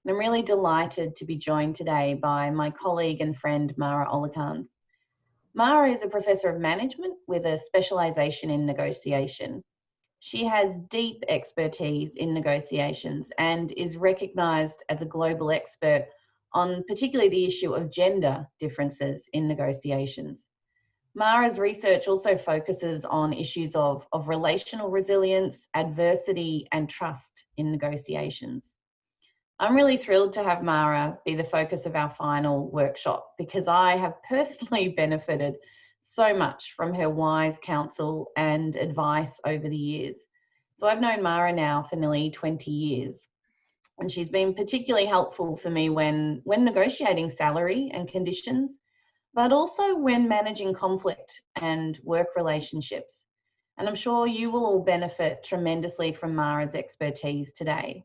and I'm really delighted to be joined today by my colleague and friend Mara Olekalns. Mara is a Professor of Management with a specialisation in negotiation. She has deep expertise in negotiations and is recognised as a global expert on particularly the issue of gender differences in negotiations. Mara's research also focuses on issues of relational resilience, adversity, and trust in negotiations. I'm really thrilled to have Mara be the focus of our final workshop because I have personally benefited so much from her wise counsel and advice over the years. So I've known Mara now for nearly 20 years, and she's been particularly helpful for me when negotiating salary and conditions, but also when managing conflict and work relationships. And I'm sure you will all benefit tremendously from Mara's expertise today.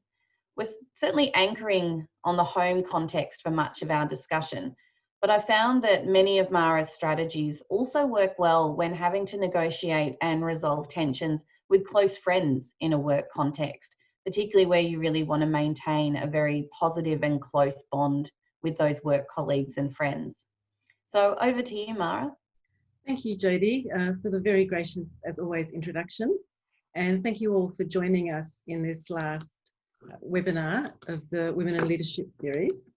We're certainly anchoring on the home context for much of our discussion, but I found that many of Mara's strategies also work well when having to negotiate and resolve tensions with close friends in a work context, particularly where you really want to maintain a very positive and close bond with those work colleagues and friends. So over to you, Mara. Thank you, Jodie, for the very gracious, as always, introduction. And thank you all for joining us in this last webinar of the Women in Leadership series.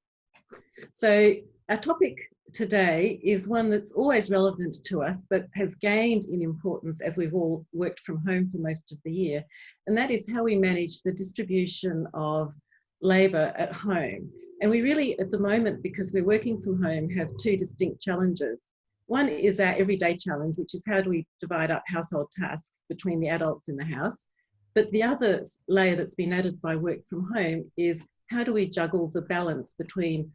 So our topic today is one that's always relevant to us, but has gained in importance as we've all worked from home for most of the year. And that is how we manage the distribution of labour at home. And we really, at the moment, because we're working from home, have two distinct challenges. One is our everyday challenge, which is how do we divide up household tasks between the adults in the house. But the other layer that's been added by work from home is how do we juggle the balance between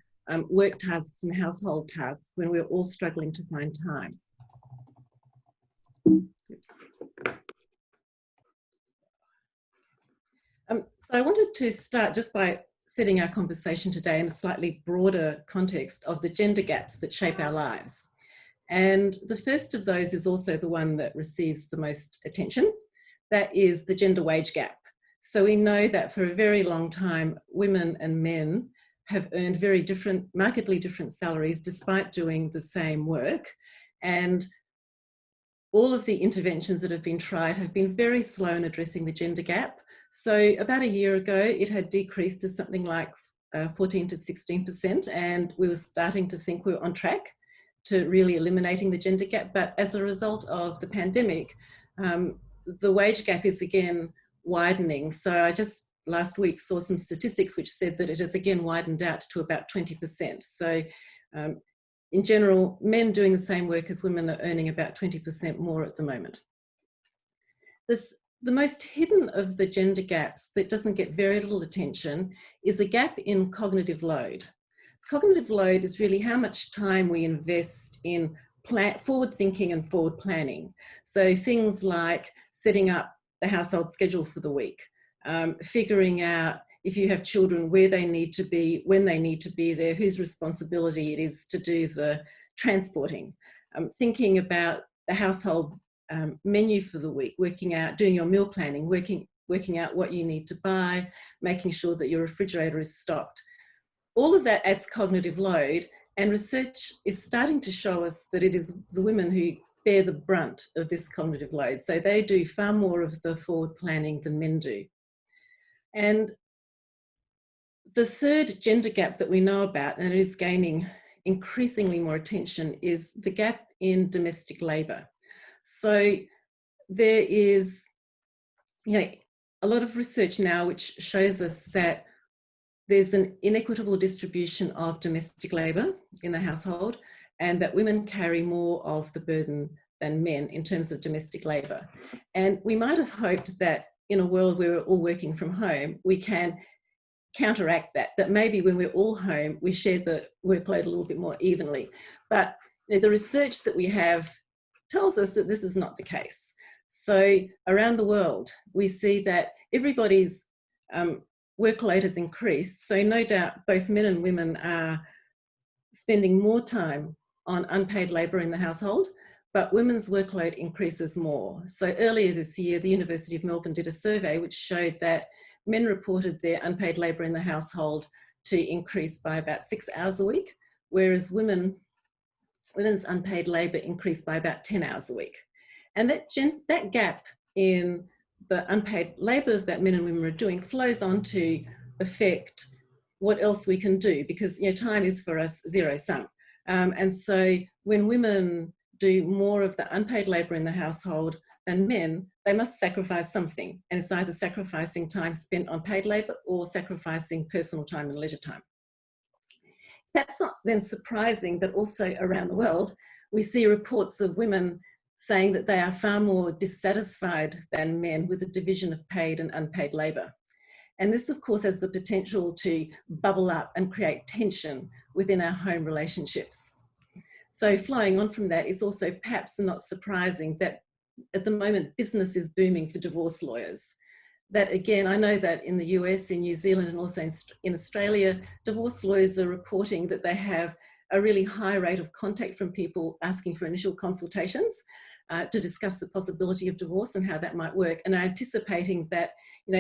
work tasks and household tasks when we're all struggling to find time. So I wanted to start just by setting our conversation today in a slightly broader context of the gender gaps that shape our lives. And the first of those is also the one that receives the most attention. That is the gender wage gap. So we know that for a very long time, women and men have earned very different, markedly different salaries despite doing the same work. And all of the interventions that have been tried have been very slow in addressing the gender gap. So about a year ago, it had decreased to something like 14 to 16%, and we were starting to think we were on track to really eliminating the gender gap. But as a result of the pandemic, the wage gap is again widening. So I just last week saw some statistics which said that it has again widened out to about 20%. So in general, men doing the same work as women are earning about 20% more at the moment. The most hidden of the gender gaps that doesn't get very little attention is a gap in cognitive load. Cognitive load is really how much time we invest in forward thinking and forward planning. So things like setting up the household schedule for the week, figuring out if you have children where they need to be, when they need to be there, whose responsibility it is to do the transporting, thinking about the household menu for the week, working out, doing your meal planning, working out what you need to buy, making sure that your refrigerator is stocked. All of that adds cognitive load, and research is starting to show us that it is the women who bear the brunt of this cognitive load. So they do far more of the forward planning than men do. And the third gender gap that we know about, and it is gaining increasingly more attention, is the gap in domestic labour. So there is, a lot of research now which shows us that there's an inequitable distribution of domestic labour in the household, and that women carry more of the burden than men in terms of domestic labour. And we might have hoped that in a world where we're all working from home, we can counteract that maybe when we're all home, we share the workload a little bit more evenly. But the research that we have tells us that this is not the case. So around the world, we see that everybody's workload has increased. So no doubt both men and women are spending more time on unpaid labour in the household, but women's workload increases more. So earlier this year, the University of Melbourne did a survey which showed that men reported their unpaid labour in the household to increase by about 6 hours a week, whereas women's unpaid labour increased by about 10 hours a week. And that gap in the unpaid labour that men and women are doing flows on to affect what else we can do, because time is for us zero sum. And so when women do more of the unpaid labour in the household than men, they must sacrifice something. And it's either sacrificing time spent on paid labour or sacrificing personal time and leisure time. It's perhaps not then surprising that also around the world, we see reports of women saying that they are far more dissatisfied than men with the division of paid and unpaid labour. And this, of course, has the potential to bubble up and create tension within our home relationships. So flowing on from that, it's also perhaps not surprising that at the moment, business is booming for divorce lawyers. That again, I know that in the US, in New Zealand, and also in Australia, divorce lawyers are reporting that they have a really high rate of contact from people asking for initial consultations to discuss the possibility of divorce and how that might work, and are anticipating that,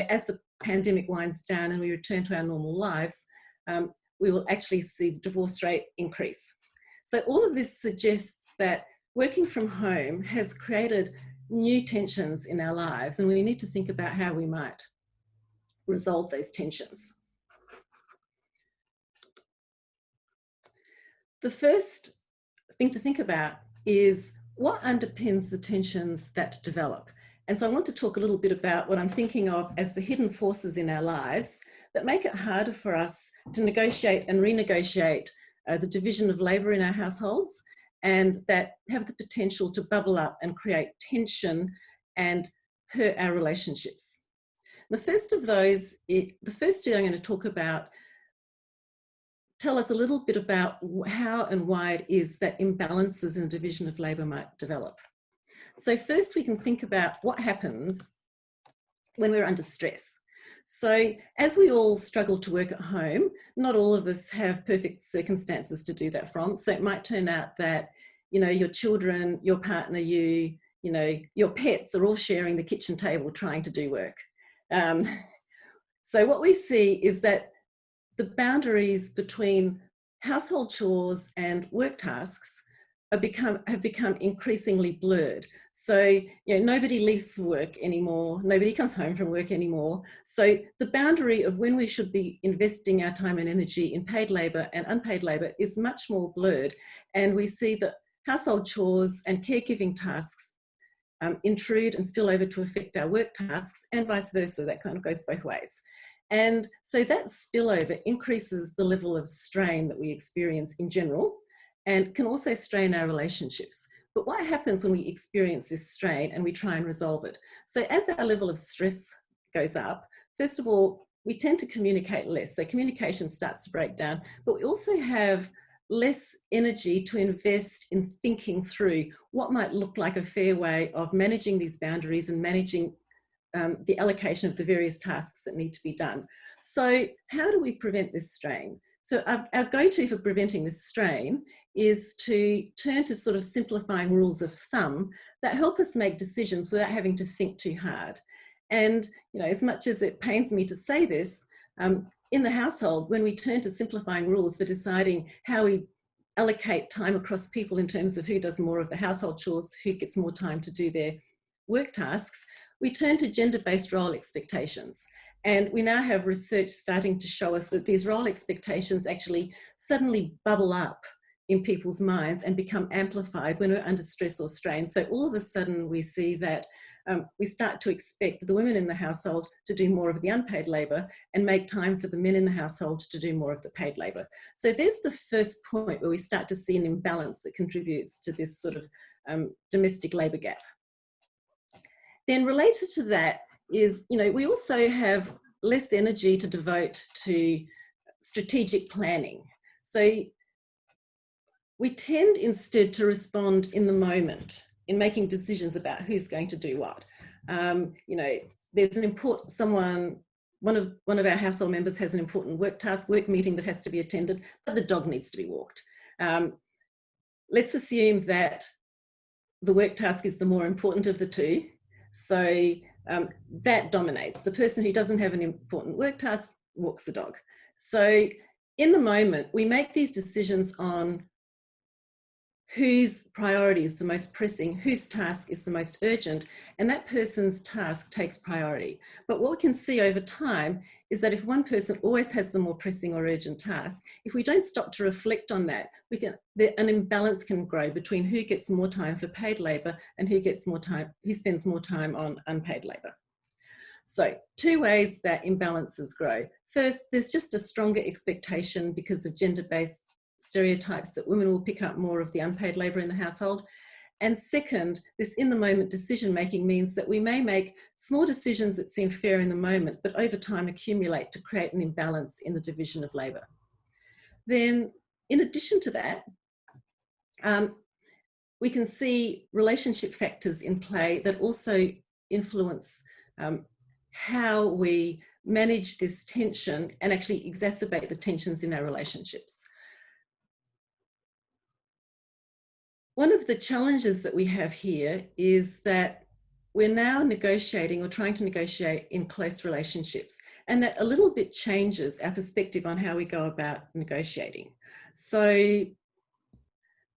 as the pandemic winds down and we return to our normal lives, we will actually see the divorce rate increase. So all of this suggests that working from home has created new tensions in our lives, and we need to think about how we might resolve those tensions. The first thing to think about is what underpins the tensions that develop. And so I want to talk a little bit about what I'm thinking of as the hidden forces in our lives that make it harder for us to negotiate and renegotiate the division of labour in our households, and that have the potential to bubble up and create tension and hurt our relationships. The first of those, the first two I'm going to talk about, tell us a little bit about how and why it is that imbalances in the division of labour might develop. So first we can think about what happens when we're under stress. So as we all struggle to work at home, not all of us have perfect circumstances to do that from. So it might turn out that, your children, your partner, your pets are all sharing the kitchen table trying to do work. So what we see is that the boundaries between household chores and work tasks have become increasingly blurred. So, nobody leaves for work anymore. Nobody comes home from work anymore. So the boundary of when we should be investing our time and energy in paid labour and unpaid labour is much more blurred. And we see that household chores and caregiving tasks intrude and spill over to affect our work tasks, and vice versa. That kind of goes both ways. And so that spillover increases the level of strain that we experience in general, and can also strain our relationships. But what happens when we experience this strain and we try and resolve it? So as our level of stress goes up, first of all, we tend to communicate less. So communication starts to break down, but we also have less energy to invest in thinking through what might look like a fair way of managing these boundaries and managing the allocation of the various tasks that need to be done. So how do we prevent this strain? So our go-to for preventing this strain is to turn to sort of simplifying rules of thumb that help us make decisions without having to think too hard. And, as much as it pains me to say this, in the household, when we turn to simplifying rules for deciding how we allocate time across people in terms of who does more of the household chores, who gets more time to do their work tasks, we turn to gender-based role expectations. And we now have research starting to show us that these role expectations actually suddenly bubble up in people's minds and become amplified when we're under stress or strain. So all of a sudden we see that we start to expect the women in the household to do more of the unpaid labour and make time for the men in the household to do more of the paid labour. So there's the first point where we start to see an imbalance that contributes to this sort of domestic labour gap. Then related to that is, we also have less energy to devote to strategic planning. So we tend instead to respond in the moment in making decisions about who's going to do what. There's an important, one of our household members has an important work meeting that has to be attended, but the dog needs to be walked. Let's assume that the work task is the more important of the two. So that dominates. The person who doesn't have an important work task walks the dog. So in the moment, we make these decisions on whose priority is the most pressing, whose task is the most urgent, and that person's task takes priority. But what we can see over time is that if one person always has the more pressing or urgent task, if we don't stop to reflect on that, an imbalance can grow between who gets more time for paid labour and who spends more time on unpaid labour. So 2 ways that imbalances grow. First, there's just a stronger expectation because of gender-based stereotypes that women will pick up more of the unpaid labour in the household. And second, this in-the-moment decision-making means that we may make small decisions that seem fair in the moment, but over time accumulate to create an imbalance in the division of labour. Then, in addition to that, we can see relationship factors in play that also influence how we manage this tension and actually exacerbate the tensions in our relationships. One of the challenges that we have here is that we're now negotiating or trying to negotiate in close relationships, and that a little bit changes our perspective on how we go about negotiating. So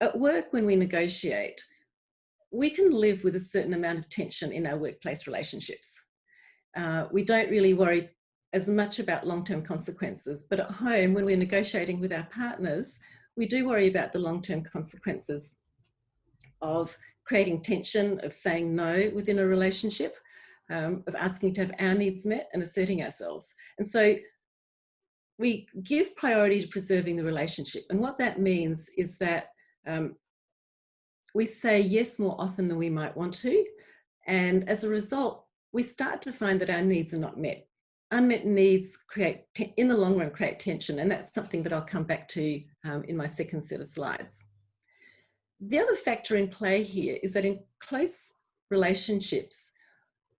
at work, when we negotiate, we can live with a certain amount of tension in our workplace relationships. We don't really worry as much about long-term consequences, but at home, when we're negotiating with our partners, we do worry about the long-term consequences of creating tension, of saying no within a relationship, of asking to have our needs met and asserting ourselves. And so we give priority to preserving the relationship. And what that means is that we say yes more often than we might want to. And as a result, we start to find that our needs are not met. Unmet needs in the long run, create tension. And that's something that I'll come back to in my second set of slides. The other factor in play here is that in close relationships,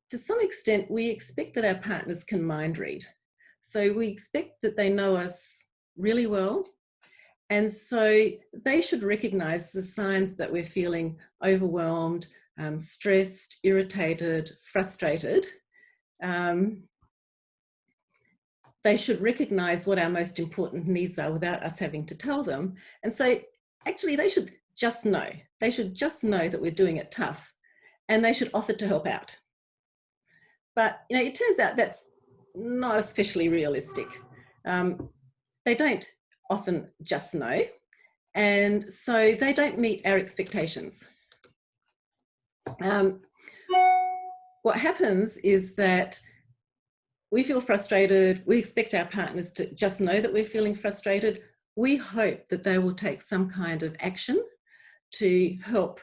to some extent, we expect that our partners can mind read. So we expect that they know us really well. And so they should recognize the signs that we're feeling overwhelmed, stressed, irritated, frustrated. They should recognize what our most important needs are without us having to tell them. And so actually they should just know. They should just know that we're doing it tough, and they should offer to help out. But it turns out that's not especially realistic. They don't often just know, and so they don't meet our expectations. What happens is that we feel frustrated. We expect our partners to just know that we're feeling frustrated. We hope that they will take some kind of action to help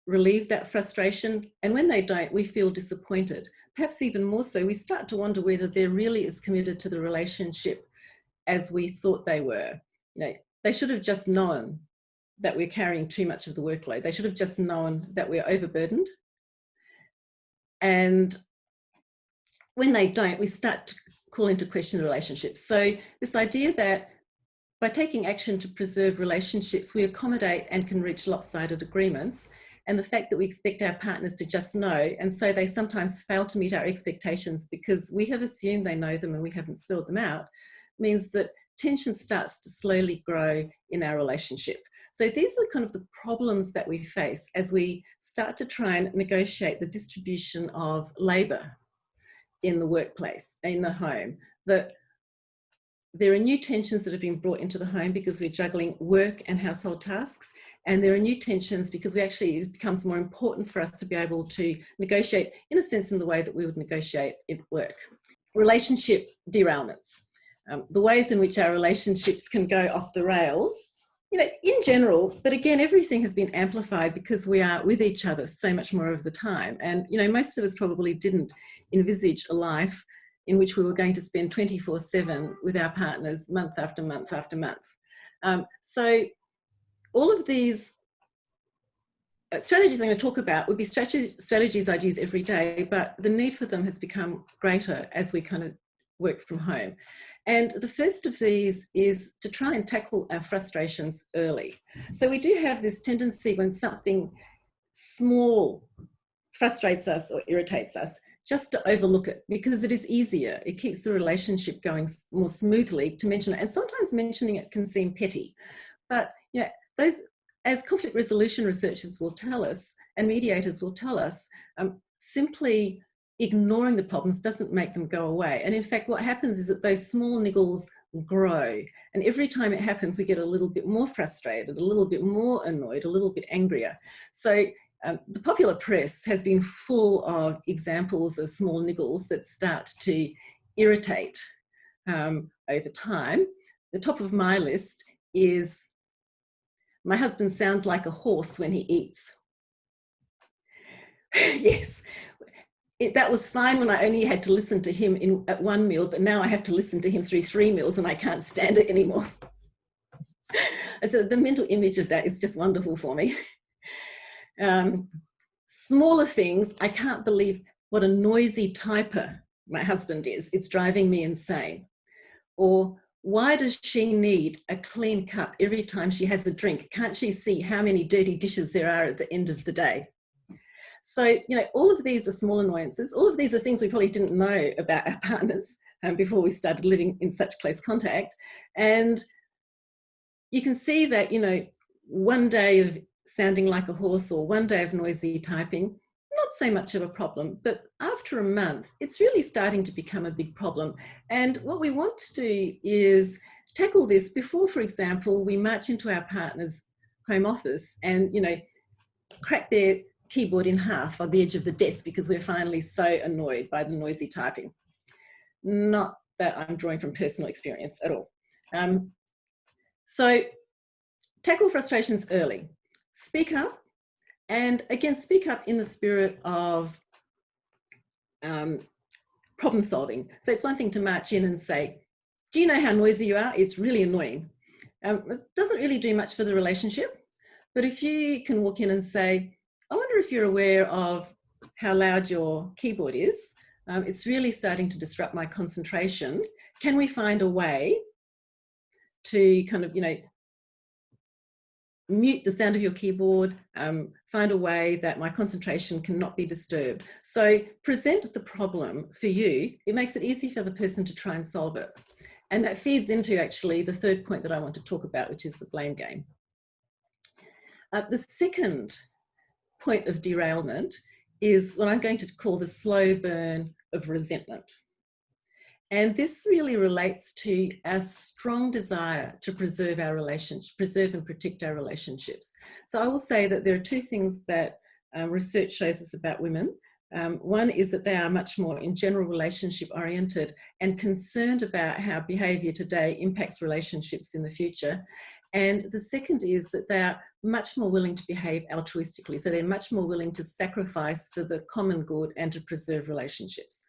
relieve that frustration. And when they don't, we feel disappointed. Perhaps even more so, we start to wonder whether they're really as committed to the relationship as we thought they were. They should have just known that we're carrying too much of the workload. They should have just known that we're overburdened. And when they don't, we start to call into question the relationship. So this idea that by taking action to preserve relationships, we accommodate and can reach lopsided agreements, and the fact that we expect our partners to just know, and so they sometimes fail to meet our expectations because we have assumed they know them and we haven't spelled them out, means that tension starts to slowly grow in our relationship. So these are kind of the problems that we face as we start to try and negotiate the distribution of labour in the workplace, in the home. That there are new tensions that have been brought into the home because we're juggling work and household tasks. And there are new tensions because it becomes more important for us to be able to negotiate, in a sense, in the way that we would negotiate at work. Relationship derailments. The ways in which our relationships can go off the rails, in general, but again, everything has been amplified because we are with each other so much more of the time. And, most of us probably didn't envisage a life in which we were going to spend 24/7 with our partners month after month after month. So all of these strategies I'm going to talk about would be strategies I'd use every day, but the need for them has become greater as we kind of work from home. And the first of these is to try and tackle our frustrations early. So we do have this tendency when something small frustrates us or irritates us just to overlook it, because it is easier. It keeps the relationship going more smoothly to mention it. And sometimes mentioning it can seem petty. But those, as conflict resolution researchers will tell us, and mediators will tell us, simply ignoring the problems doesn't make them go away. And in fact, what happens is that those small niggles grow. And every time it happens, we get a little bit more frustrated, a little bit more annoyed, a little bit angrier. So the popular press has been full of examples of small niggles that start to irritate over time. The top of my list is, my husband sounds like a horse when he eats. Yes, that was fine when I only had to listen to him at one meal, but now I have to listen to him through 3 meals and I can't stand it anymore. So the mental image of that is just wonderful for me. Smaller things, I can't believe what a noisy typer my husband is. It's driving me insane. Or, why does she need a clean cup every time she has a drink? Can't she see how many dirty dishes there are at the end of the day? So, all of these are small annoyances. All of these are things we probably didn't know about our partners before we started living in such close contact. And you can see that, one day of sounding like a horse or one day of noisy typing, not so much of a problem, but after a month, it's really starting to become a big problem. And what we want to do is tackle this before, for example, we march into our partner's home office and, crack their keyboard in half on the edge of the desk because we're finally so annoyed by the noisy typing. Not that I'm drawing from personal experience at all. So tackle frustrations early. Speak up, and again, speak up in the spirit of problem solving. So it's one thing to march in and say, do you know how noisy you are? It's really annoying. It doesn't really do much for the relationship, but if you can walk in and say, I wonder if you're aware of how loud your keyboard is. It's really starting to disrupt my concentration. Can we find a way to kind of, mute the sound of your keyboard, find a way that my concentration cannot be disturbed. So present the problem for you. It makes it easy for the person to try and solve it. And that feeds into actually the third point that I want to talk about, which is the blame game. The second point of derailment is what I'm going to call the slow burn of resentment. And this really relates to our strong desire to preserve our relationships, preserve and protect our relationships. So I will say that there are two things that research shows us about women. One is that they are much more in general relationship oriented and concerned about how behaviour today impacts relationships in the future. And the second is that they are much more willing to behave altruistically. So they're much more willing to sacrifice for the common good and to preserve relationships.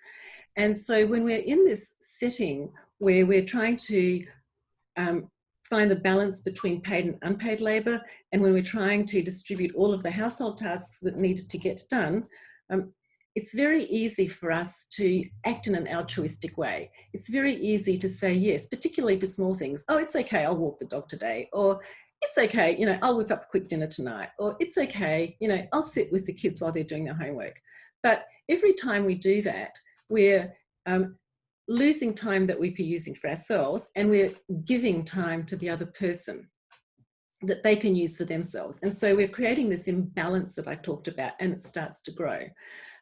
And so when we're in this setting where we're trying to find the balance between paid and unpaid labour, and when we're trying to distribute all of the household tasks that need to get done, it's very easy for us to act in an altruistic way. It's very easy to say yes, particularly to small things. Oh, it's okay, I'll walk the dog today. Or it's okay, I'll whip up a quick dinner tonight. Or it's okay, I'll sit with the kids while they're doing their homework. But every time we do that, we're losing time that we'd be using for ourselves, and we're giving time to the other person that they can use for themselves. And so we're creating this imbalance that I talked about, and it starts to grow.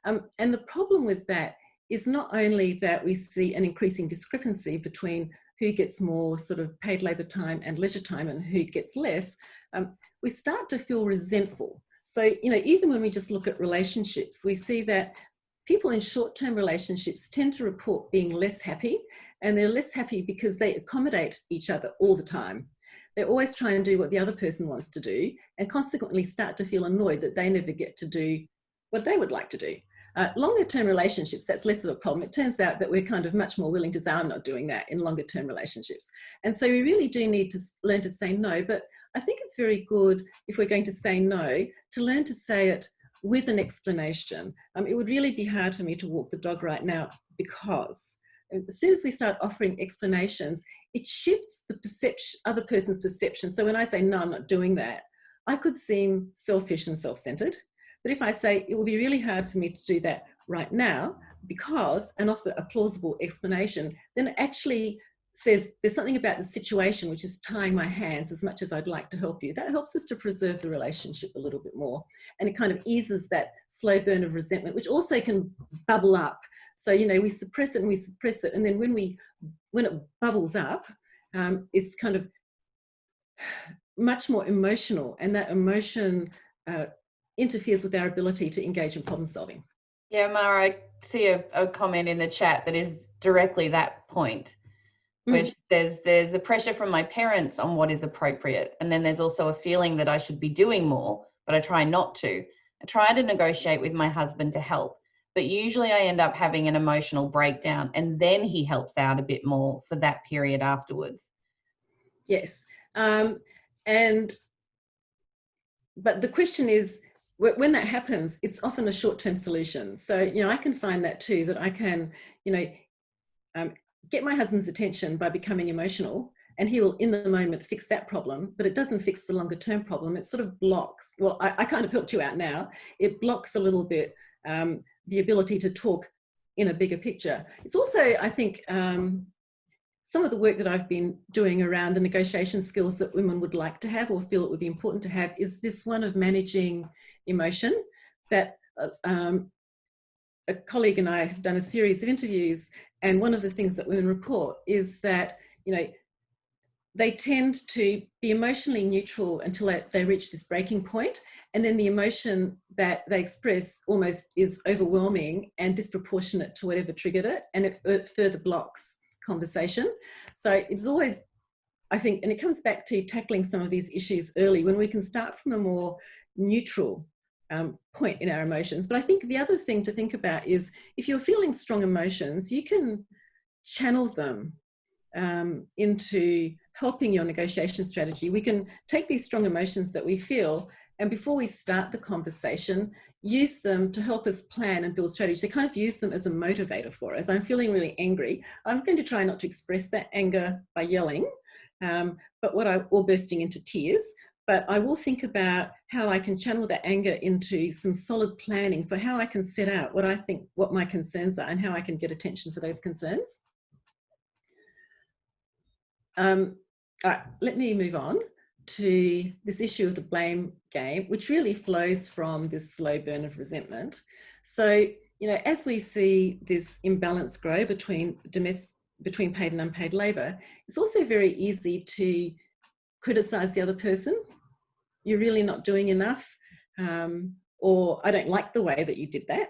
And the problem with that is not only that we see an increasing discrepancy between who gets more sort of paid labour time and leisure time and who gets less, we start to feel resentful. So, even when we just look at relationships, we see that people in short-term relationships tend to report being less happy, and they're less happy because they accommodate each other all the time. They're always trying to do what the other person wants to do, and consequently start to feel annoyed that they never get to do what they would like to do. Longer-term relationships, that's less of a problem. It turns out that we're kind of much more willing to say, I'm not doing that in longer-term relationships. And so we really do need to learn to say no, but I think it's very good, if we're going to say no, to learn to say it with an explanation. It would really be hard for me to walk the dog right now, because as soon as we start offering explanations, it shifts the perception, other person's perception. So when I say, no, I'm not doing that, I could seem selfish and self-centered. But if I say, it will be really hard for me to do that right now, because, and offer a plausible explanation, then it actually says there's something about the situation which is tying my hands as much as I'd like to help you. That helps us to preserve the relationship a little bit more. And it kind of eases that slow burn of resentment, which also can bubble up. So, you know, we suppress it and we suppress it. And then when it bubbles up, it's kind of much more emotional. And that emotion interferes with our ability to engage in problem solving. Yeah, Mara, I see a comment in the chat that is directly that point, where she says there's a pressure from my parents on what is appropriate. And then there's also a feeling that I should be doing more, but I try not to. I try to negotiate with my husband to help, but usually I end up having an emotional breakdown, and then he helps out a bit more for that period afterwards. Yes. But the question is, when that happens, it's often a short-term solution. So, you know, I can find that too, that I can, you know, get my husband's attention by becoming emotional, and he will in the moment fix that problem, but it doesn't fix the longer term problem. It sort of blocks, well, I kind of helped you out now. It blocks a little bit the ability to talk in a bigger picture. It's also, I think, some of the work that I've been doing around the negotiation skills that women would like to have or feel it would be important to have is this one of managing emotion. That a colleague and I have done a series of interviews, and one of the things that women report is that, you know, they tend to be emotionally neutral until they reach this breaking point, and then the emotion that they express almost is overwhelming and disproportionate to whatever triggered it, and it further blocks conversation. So it's always, I think, and it comes back to tackling some of these issues early when we can start from a more neutral point in our emotions. But I think the other thing to think about is if you're feeling strong emotions, you can channel them into helping your negotiation strategy. We can take these strong emotions that we feel, and before we start the conversation, use them to help us plan and build strategy. So kind of use them as a motivator for us. I'm feeling really angry. I'm going to try not to express that anger by yelling, or bursting into tears. But I will think about how I can channel that anger into some solid planning for how I can set out what I think, what my concerns are, and how I can get attention for those concerns. All right, let me move on to this issue of the blame game, which really flows from this slow burn of resentment. So, you know, as we see this imbalance grow between paid and unpaid labor, it's also very easy to criticize the other person. You're really not doing enough, or I don't like the way that you did that.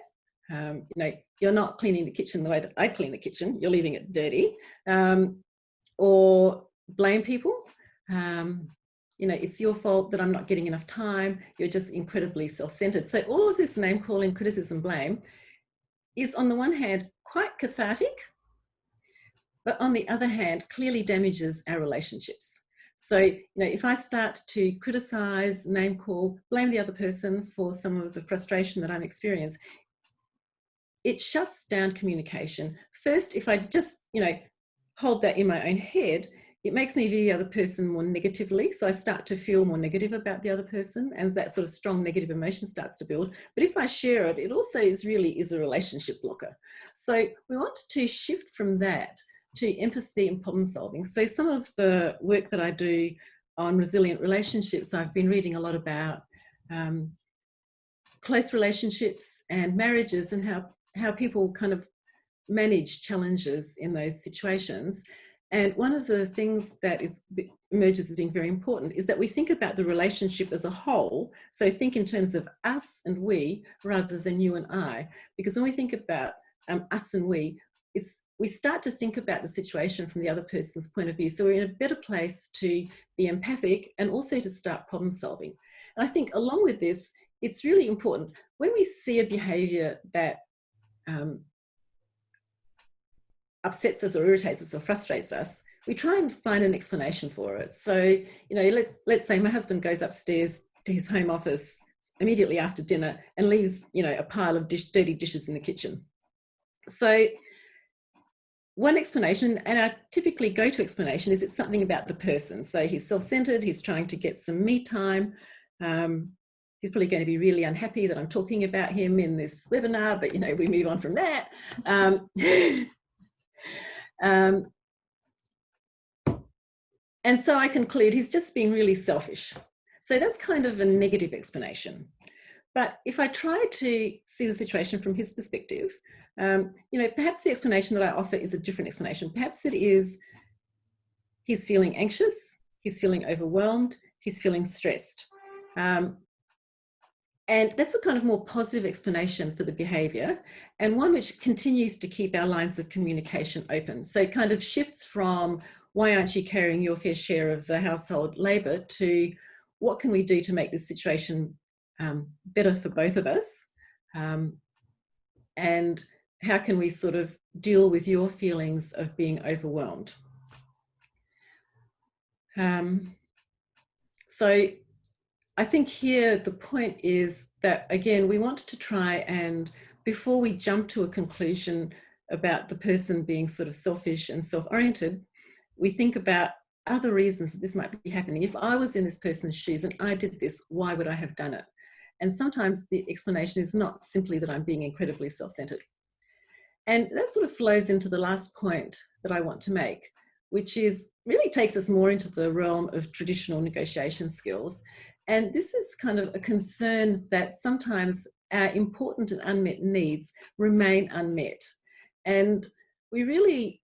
You know, you're not cleaning the kitchen the way that I clean the kitchen. You're leaving it dirty. Or blame people. You know, it's your fault that I'm not getting enough time. You're just incredibly self-centered. So all of this name calling, criticism, blame is on the one hand quite cathartic, but on the other hand clearly damages our relationships. So, you know, if I start to criticize, name call, blame the other person for some of the frustration that I'm experiencing, it shuts down communication. First, if I just, you know, hold that in my own head, it makes me view the other person more negatively. So I start to feel more negative about the other person, and that sort of strong negative emotion starts to build. But if I share it, it also really is a relationship blocker. So we want to shift from that to empathy and problem solving. So some of the work that I do on resilient relationships, I've been reading a lot about close relationships and marriages, and how people kind of manage challenges in those situations. And one of the things that emerges as being very important is that we think about the relationship as a whole. So think in terms of us and we rather than you and I, because when we think about us and we start to think about the situation from the other person's point of view. So we're in a better place to be empathic and also to start problem solving. And I think along with this, it's really important when we see a behavior that upsets us or irritates us or frustrates us, we try and find an explanation for it. So, you know, let's say my husband goes upstairs to his home office immediately after dinner and leaves, you know, a pile of dirty dishes in the kitchen. So one explanation, and our typically go-to explanation, is it's something about the person. So he's self-centered, he's trying to get some me time, he's probably going to be really unhappy that I'm talking about him in this webinar, but, you know, we move on from that. And so I conclude he's just being really selfish. So that's kind of a negative explanation. But if I try to see the situation from his perspective, you know, perhaps the explanation that I offer is a different explanation. Perhaps it is he's feeling anxious, he's feeling overwhelmed, he's feeling stressed. And that's a kind of more positive explanation for the behavior, and one which continues to keep our lines of communication open. So it kind of shifts from, why aren't you carrying your fair share of the household labour, to what can we do to make this situation better for both of us? And how can we sort of deal with your feelings of being overwhelmed? So I think here the point is that, again, we want to try and, before we jump to a conclusion about the person being sort of selfish and self-oriented, we think about other reasons that this might be happening. If I was in this person's shoes and I did this, why would I have done it? And sometimes the explanation is not simply that I'm being incredibly self-centered. And that sort of flows into the last point that I want to make, which is really takes us more into the realm of traditional negotiation skills. And this is kind of a concern that sometimes our important and unmet needs remain unmet. And we really,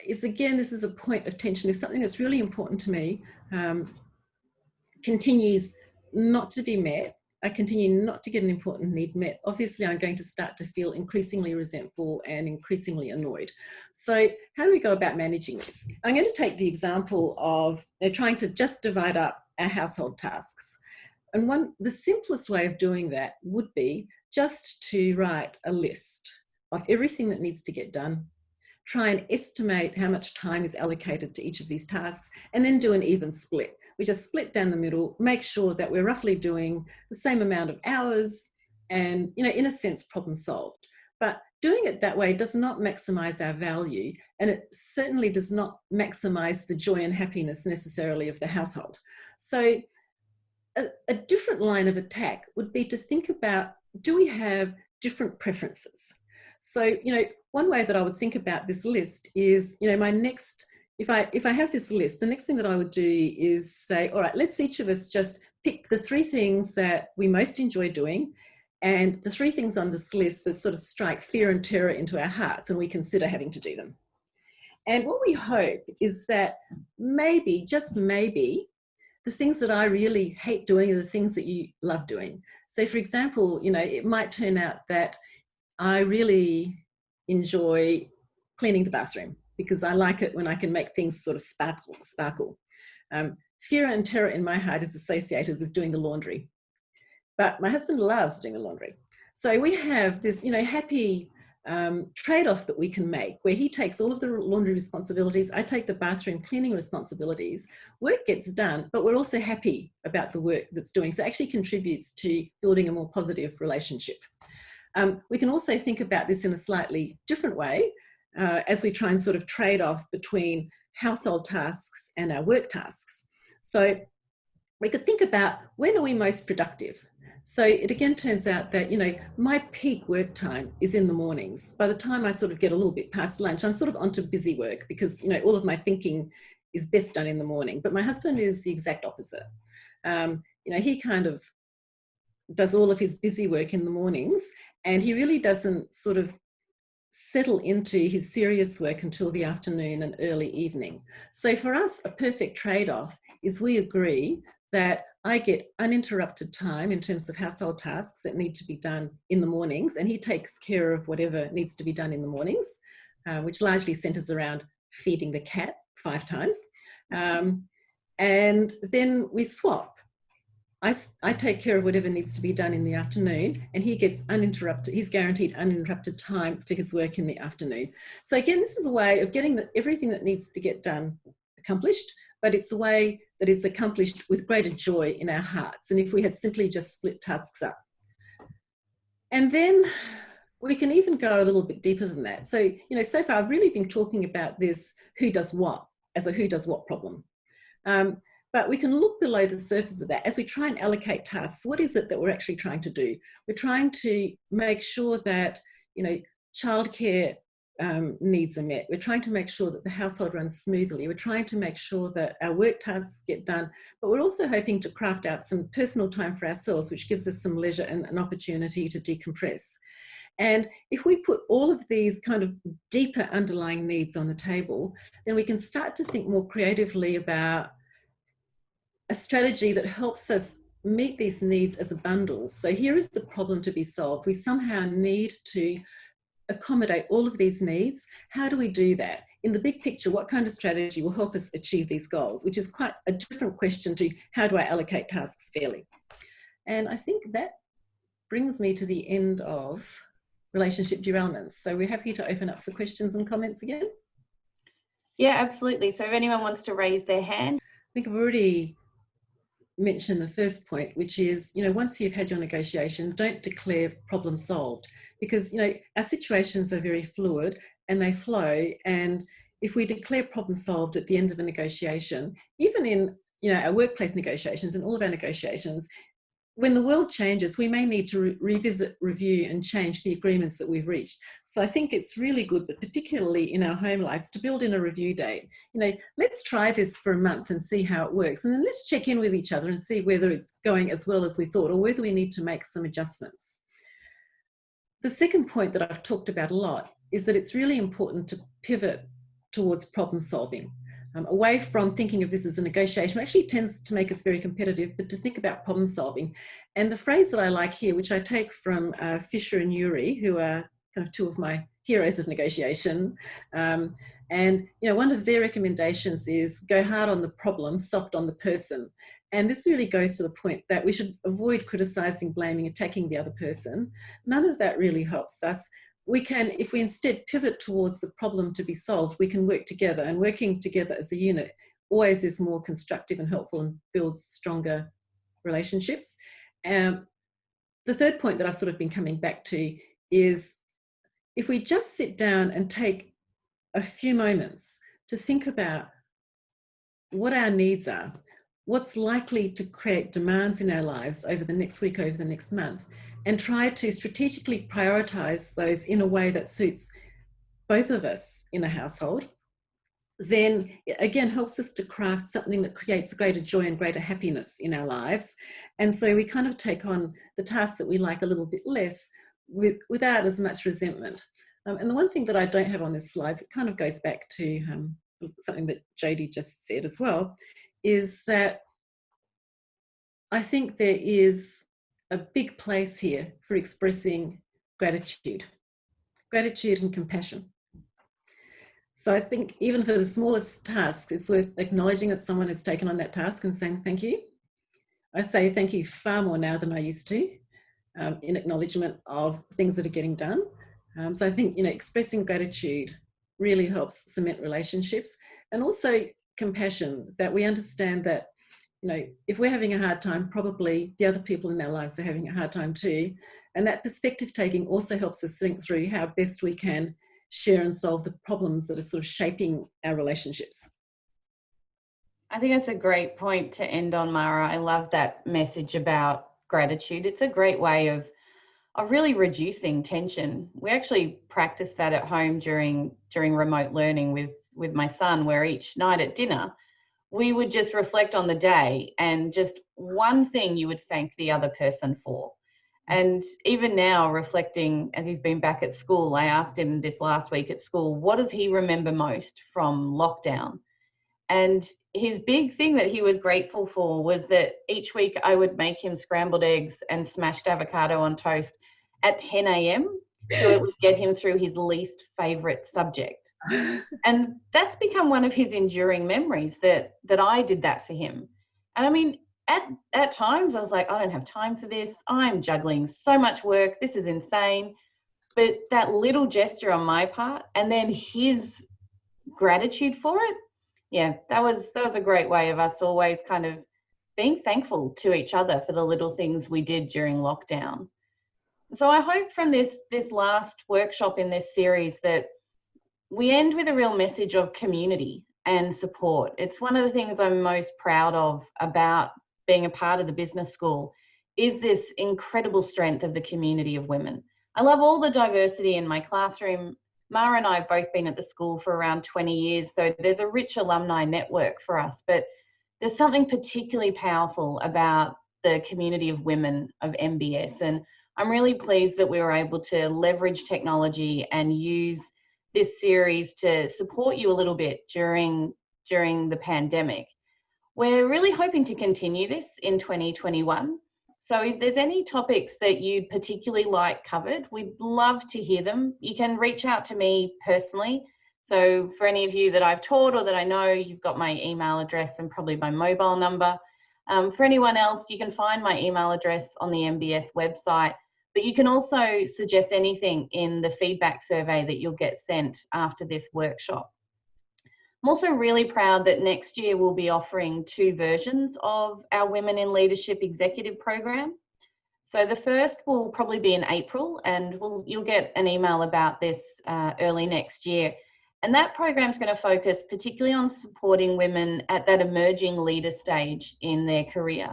this is a point of tension. If something that's really important to me continues not to be met, I continue not to get an important need met, obviously I'm going to start to feel increasingly resentful and increasingly annoyed. So how do we go about managing this? I'm going to take the example of trying to just divide up our household tasks. And the simplest way of doing that would be just to write a list of everything that needs to get done, try and estimate how much time is allocated to each of these tasks, and then do an even split. We just split down the middle, make sure that we're roughly doing the same amount of hours, and, you know, in a sense, problem solved. But doing it that way does not maximize our value, and it certainly does not maximize the joy and happiness necessarily of the household. So a different line of attack would be to think about, do we have different preferences? So, you know, one way that I would think about this list is, you know, my next, if I have this list, the next thing that I would do is say, all right, let's each of us just pick the 3 things that we most enjoy doing, and the 3 things on this list that sort of strike fear and terror into our hearts, and we consider having to do them. And what we hope is that maybe, just maybe, the things that I really hate doing are the things that you love doing. So for example, you know, it might turn out that I really enjoy cleaning the bathroom because I like it when I can make things sort of sparkle. Fear and terror in my heart is associated with doing the laundry, but my husband loves doing the laundry. So we have this, you know, happy trade-off that we can make, where he takes all of the laundry responsibilities, I take the bathroom cleaning responsibilities. Work gets done, but we're also happy about the work that's doing. So it actually contributes to building a more positive relationship. We can also think about this in a slightly different way as we try and sort of trade off between household tasks and our work tasks. So we could think about, when are we most productive? So it again turns out that, you know, my peak work time is in the mornings. By the time I sort of get a little bit past lunch, I'm sort of onto busy work because, you know, all of my thinking is best done in the morning. But my husband is the exact opposite. You know, he kind of does all of his busy work in the mornings, and he really doesn't sort of settle into his serious work until the afternoon and early evening. So for us, a perfect trade-off is we agree that I get uninterrupted time in terms of household tasks that need to be done in the mornings, and he takes care of whatever needs to be done in the mornings, which largely centers around feeding the cat 5 times. And then we swap. I take care of whatever needs to be done in the afternoon, and he gets uninterrupted, he's guaranteed uninterrupted time for his work in the afternoon. So again, this is a way of getting everything that needs to get done accomplished, but it's a way that it's accomplished with greater joy in our hearts. And if we had simply just split tasks up. And then we can even go a little bit deeper than that. So, you know, so far I've really been talking about this who does what as a who does what problem. But we can look below the surface of that as we try and allocate tasks. What is it that we're actually trying to do? We're trying to make sure that, you know, childcare needs are met. We're trying to make sure that the household runs smoothly. We're trying to make sure that our work tasks get done, but we're also hoping to craft out some personal time for ourselves, which gives us some leisure and an opportunity to decompress. And if we put all of these kind of deeper underlying needs on the table, then we can start to think more creatively about a strategy that helps us meet these needs as a bundle. So here is the problem to be solved. We somehow need to accommodate all of these needs. How do we do that? In the big picture, what kind of strategy will help us achieve these goals? Which is quite a different question to how do I allocate tasks fairly? And I think that brings me to the end of relationship derailments. So we're happy to open up for questions and comments again. Yeah, absolutely. So if anyone wants to raise their hand. I think I've already mentioned the first point, which is, you know, once you've had your negotiation, don't declare problem solved, because, you know, our situations are very fluid and they flow. And if we declare problem solved at the end of a negotiation, even in, you know, our workplace negotiations and all of our negotiations, when the world changes, we may need to revisit, review and change the agreements that we've reached. So I think it's really good, but particularly in our home lives, to build in a review date. You know, let's try this for a month and see how it works. And then let's check in with each other and see whether it's going as well as we thought or whether we need to make some adjustments. The second point that I've talked about a lot is that it's really important to pivot towards problem solving. Away from thinking of this as a negotiation, which actually tends to make us very competitive, but to think about problem solving. And the phrase that I like here, which I take from Fisher and Urey, who are kind of two of my heroes of negotiation. And, you know, one of their recommendations is go hard on the problem, soft on the person. And this really goes to the point that we should avoid criticizing, blaming, attacking the other person. None of that really helps us. We can, if we instead pivot towards the problem to be solved, we can work together, and working together as a unit always is more constructive and helpful and builds stronger relationships. The third point that I've sort of been coming back to is if we just sit down and take a few moments to think about what our needs are, what's likely to create demands in our lives over the next week, over the next month, and try to strategically prioritize those in a way that suits both of us in a household, then it again helps us to craft something that creates greater joy and greater happiness in our lives. And so we kind of take on the tasks that we like a little bit less without as much resentment. And the one thing that I don't have on this slide, it kind of goes back to something that Jodie just said as well, is that I think there is a big place here for expressing gratitude and compassion. So I think even for the smallest tasks, it's worth acknowledging that someone has taken on that task and saying thank you. I say thank you far more now than I used to, in acknowledgement of things that are getting done. So I think, you know, expressing gratitude really helps cement relationships, and also compassion, that we understand that, you know, if we're having a hard time, probably the other people in our lives are having a hard time too. And that perspective taking also helps us think through how best we can share and solve the problems that are sort of shaping our relationships. I think that's a great point to end on, Mara. I love that message about gratitude. It's a great way of really reducing tension. We actually practice that at home during remote learning with my son, where each night at dinner, we would just reflect on the day and just one thing you would thank the other person for. And even now, reflecting as he's been back at school, I asked him this last week at school, what does he remember most from lockdown? And his big thing that he was grateful for was that each week I would make him scrambled eggs and smashed avocado on toast at 10 a.m. so it would get him through his least favorite subject. And that's become one of his enduring memories, that I did that for him. And I mean, at times I was like, I don't have time for this. I'm juggling so much work. This is insane. But that little gesture on my part, and then his gratitude for it, yeah, that was a great way of us always kind of being thankful to each other for the little things we did during lockdown. So I hope from this last workshop in this series that we end with a real message of community and support. It's one of the things I'm most proud of about being a part of the business school, is this incredible strength of the community of women. I love all the diversity in my classroom. Mara and I have both been at the school for around 20 years, so there's a rich alumni network for us, but there's something particularly powerful about the community of women of MBS, and I'm really pleased that we were able to leverage technology and use this series to support you a little bit during the pandemic. We're really hoping to continue this in 2021. So if there's any topics that you'd particularly like covered, we'd love to hear them. You can reach out to me personally. So for any of you that I've taught or that I know, you've got my email address and probably my mobile number. For anyone else, you can find my email address on the MBS website, but you can also suggest anything in the feedback survey that you'll get sent after this workshop. I'm also really proud that next year we'll be offering 2 versions of our Women in Leadership Executive Program. So the first will probably be in April, and you'll get an email about this early next year. And that program is going to focus particularly on supporting women at that emerging leader stage in their career.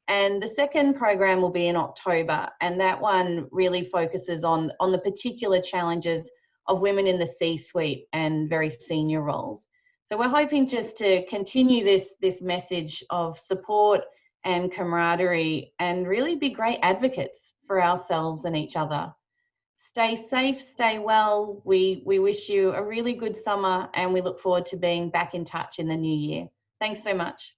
And the second program will be in October, and that one really focuses on the particular challenges of women in the C-suite and very senior roles. So we're hoping just to continue this message of support and camaraderie and really be great advocates for ourselves and each other. Stay safe, stay well. We wish you a really good summer, and we look forward to being back in touch in the new year. Thanks so much.